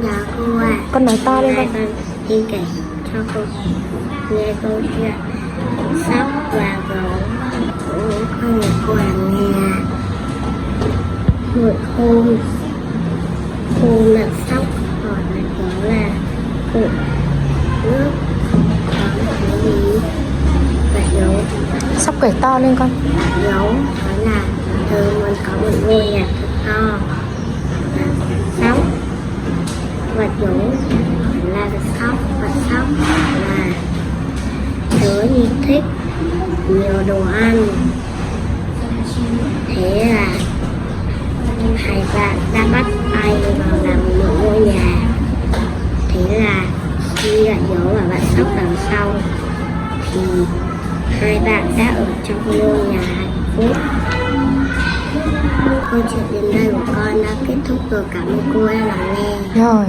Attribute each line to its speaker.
Speaker 1: Dạ cô ạ.
Speaker 2: Con nói to lên con.
Speaker 1: Con xin kể cho cô nghe câu chuyện sóc và gấu của con một quàng nhà. Một hôm là sóc hỏi lại gấu là cụ nước có cái gì vậy gấu.
Speaker 2: Sóc kể to lên con.
Speaker 1: Gấu nói là muốn có một ngôi nhà thật to. Sóc vật gấu là sóc và sóc là tớ như thích nhiều đồ ăn. Thế là hai bạn đã bắt tay vào làm một ngôi nhà. Thế là khi bạn gấu và bạn sóc đằng sau thì hai bạn đã ở trong ngôi nhà hạnh phúc. Câu chuyện đến đây của con đã kết thúc rồi. Cảm ơn cô đã lắng nghe.
Speaker 2: Rồi.